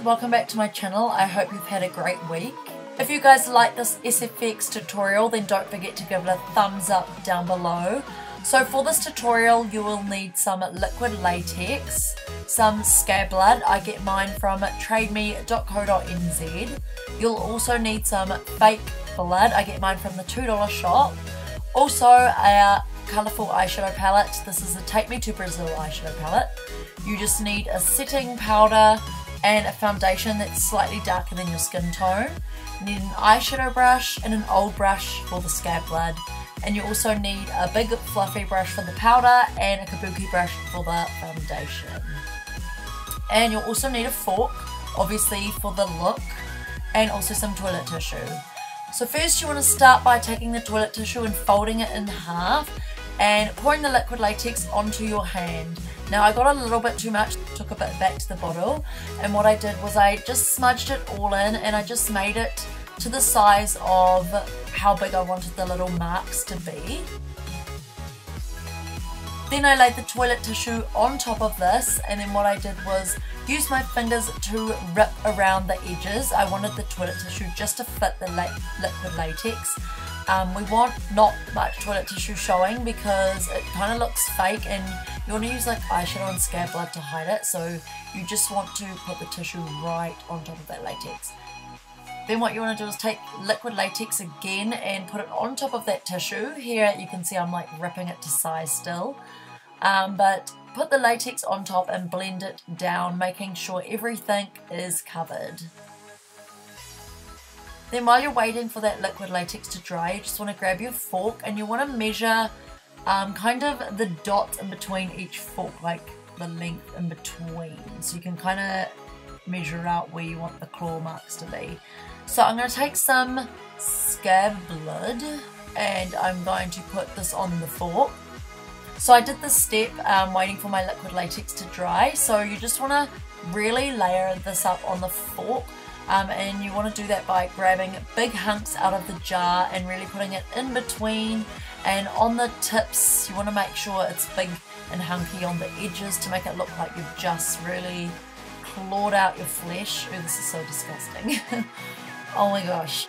welcome back to my channel. I hope you've had a great week. If you guys like this SFX tutorial, then don't forget to give it a thumbs up down below. So for this tutorial you will need some liquid latex, some scab blood. I get mine from trademe.co.nz. You'll also need some fake blood. I get mine from the $2 shop. Also a colourful eyeshadow palette. This is a Take Me to Brazil eyeshadow palette. You just need a setting powder and a foundation that's slightly darker than your skin tone. You need an eyeshadow brush and an old brush for the scab blood. And you also need a big fluffy brush for the powder and a kabuki brush for the foundation. And you'll also need a fork, obviously for the look, and also some toilet tissue. So first you want to start by taking the toilet tissue and folding it in half and pouring the liquid latex onto your hand. Now I got a little bit too much, took a bit back to the bottle, and what I did was I just smudged it all in and I just made it to the size of how big I wanted the little marks to be. Then I laid the toilet tissue on top of this, and then what I did was use my fingers to rip around the edges. I wanted the toilet tissue just to fit the liquid latex. We want not much toilet tissue showing because it kind of looks fake, and you want to use like eyeshadow and scab blood to hide it, so you just want to put the tissue right on top of that latex. Then what you want to do is take liquid latex again and put it on top of that tissue. Here you can see I'm like ripping it to size still. But put the latex on top and blend it down, making sure everything is covered. Then while you're waiting for that liquid latex to dry, you just want to grab your fork and you want to measure kind of the dot in between each fork, like the length in between. So you can kind of measure out where you want the claw marks to be. So I'm going to take some scab blood and I'm going to put this on the fork. So I did this step waiting for my liquid latex to dry. So you just want to really layer this up on the fork. And you want to do that by grabbing big hunks out of the jar and really putting it in between, and on the tips you want to make sure it's big and hunky on the edges to make it look like you've just really clawed out your flesh. Oh, this is so disgusting. Oh my gosh.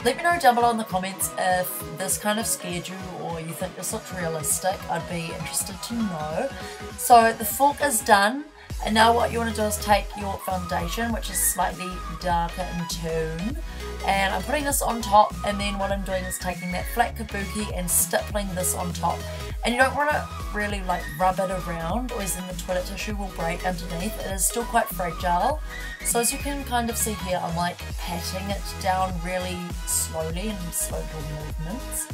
Let me know down below in the comments if this kind of scared you or you think this looks realistic. I'd be interested to know. So the fork is done. And now what you want to do is take your foundation, which is slightly darker in tone, and I'm putting this on top, and then what I'm doing is taking that flat kabuki and stippling this on top. And you don't want to really like rub it around, or as in the toilet tissue will break underneath. It is still quite fragile. So as you can kind of see here, I'm like patting it down really slowly in slow movements,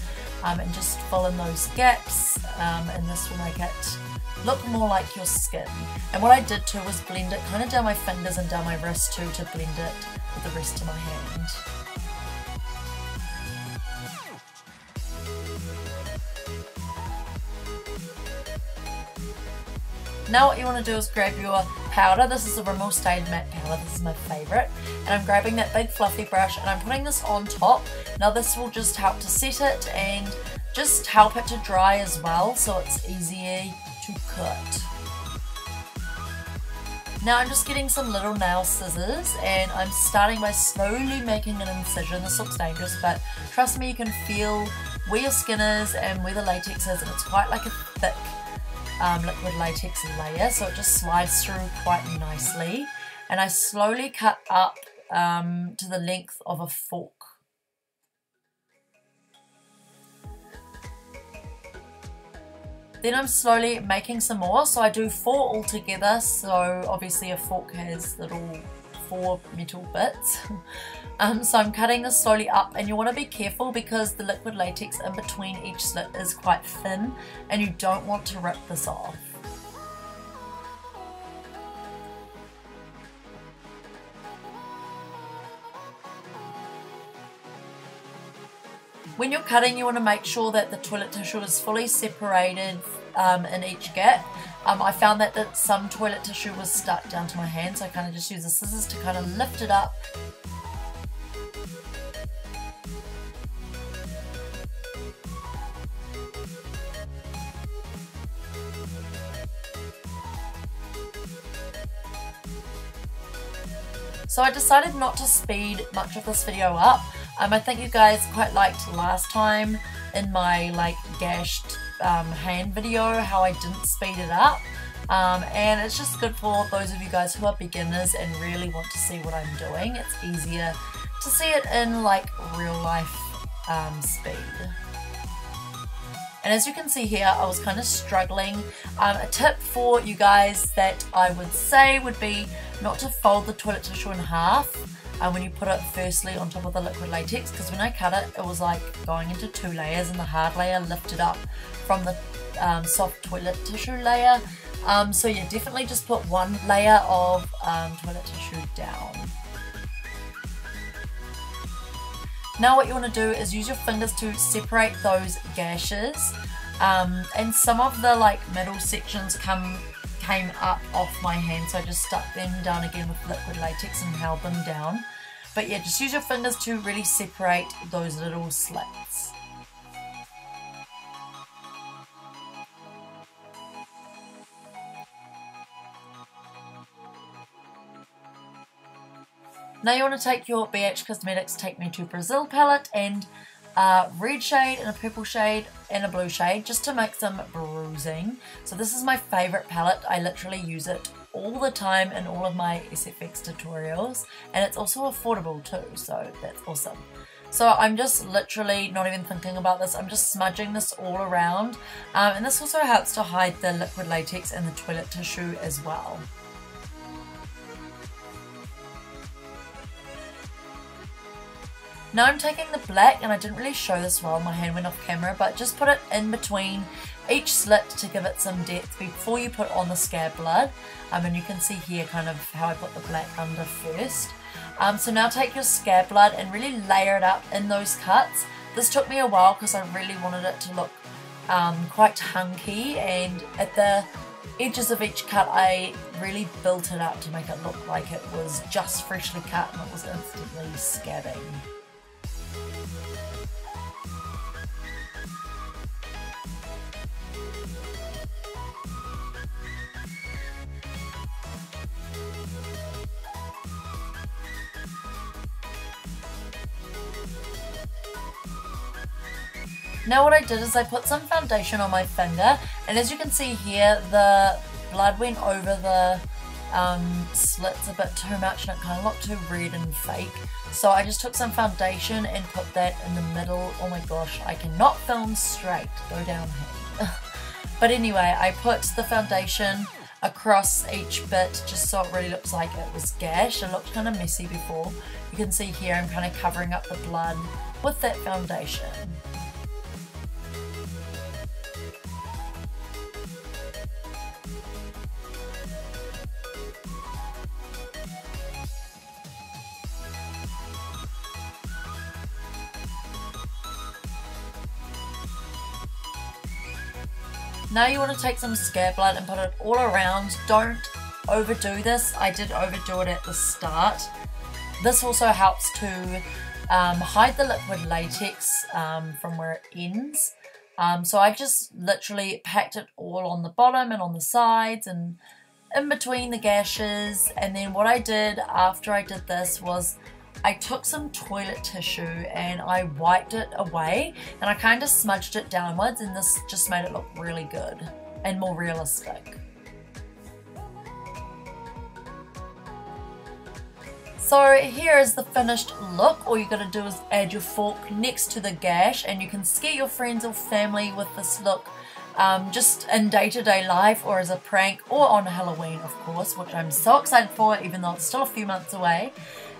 and just fill in those gaps, and this will make it look more like your skin. And what I did too was blend it kind of down my fingers and down my wrist too, to blend it with the rest of my hand. Now what you want to do is grab your powder. This is a Rimmel Stayed Matte powder. This is my favourite. And I'm grabbing that big fluffy brush and I'm putting this on top. Now this will just help to set it and just help it to dry as well, so it's easier to cut. Now I'm just getting some little nail scissors and I'm starting by slowly making an incision. This looks dangerous, but trust me, you can feel where your skin is and where the latex is, and it's quite like a thick liquid latex layer, so it just slides through quite nicely. And I slowly cut up to the length of a fork. Then I'm slowly making some more, so I do 4 altogether, so obviously a fork has little 4 metal bits. So I'm cutting this slowly up, and you want to be careful because the liquid latex in between each slit is quite thin and you don't want to rip this off. When you're cutting, you want to make sure that the toilet tissue is fully separated in each gap. I found that some toilet tissue was stuck down to my hand, so I kind of just use the scissors to kind of lift it up. So I decided not to speed much of this video up. I think you guys quite liked last time in my like gashed hand video how I didn't speed it up. And it's just good for those of you guys who are beginners and really want to see what I'm doing. It's easier to see it in like real life speed. And as you can see here, I was kind of struggling. A tip for you guys that I would say would be not to fold the toilet tissue in half when you put it firstly on top of the liquid latex, because when I cut it, it was like going into 2 layers and the hard layer lifted up from the soft toilet tissue layer. So yeah, definitely just put 1 layer of toilet tissue down. Now what you want to do is use your fingers to separate those gashes, and some of the like middle sections came up off my hand, so I just stuck them down again with liquid latex and held them down. But yeah, just use your fingers to really separate those little slits. Now you want to take your BH Cosmetics Take Me to Brazil palette and a red shade and a purple shade and a blue shade just to make some bruising. So this is my favourite palette. I literally use it all the time in all of my SFX tutorials, and it's also affordable too, so that's awesome. So I'm just literally not even thinking about this, I'm just smudging this all around, and this also helps to hide the liquid latex and the toilet tissue as well. Now I'm taking the black, and I didn't really show this well, my hand went off camera, but just put it in between each slit to give it some depth before you put on the scab blood. And you can see here kind of how I put the black under first. So now take your scab blood and really layer it up in those cuts. This took me a while because I really wanted it to look quite hunky, and at the edges of each cut I really built it up to make it look like it was just freshly cut and it was instantly scabbing. Now what I did is I put some foundation on my finger, and as you can see here, the blood went over the slits a bit too much and it kind of looked too red and fake. So I just took some foundation and put that in the middle. Oh my gosh, I cannot film straight. Go down hand. But anyway, I put the foundation across each bit just so it really looks like it was gashed. It looked kind of messy before. You can see here I'm kind of covering up the blood with that foundation. Now you want to take some scab blood and put it all around. Don't overdo this. I did overdo it at the start. This also helps to hide the liquid latex from where it ends. So I just literally packed it all on the bottom and on the sides and in between the gashes. And then what I did after I did this was I took some toilet tissue and I wiped it away, and I kind of smudged it downwards, and this just made it look really good and more realistic. So here is the finished look. All you gotta do is add your fork next to the gash, and you can scare your friends or family with this look just in day-to-day life or as a prank or on Halloween, of course, which I'm so excited for even though it's still a few months away.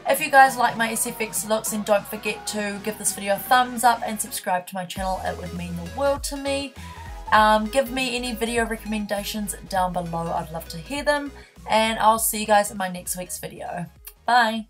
If you guys like my SFX looks, then don't forget to give this video a thumbs up and subscribe to my channel. It would mean the world to me. Give me any video recommendations down below. I'd love to hear them. And I'll see you guys in my next week's video. Bye!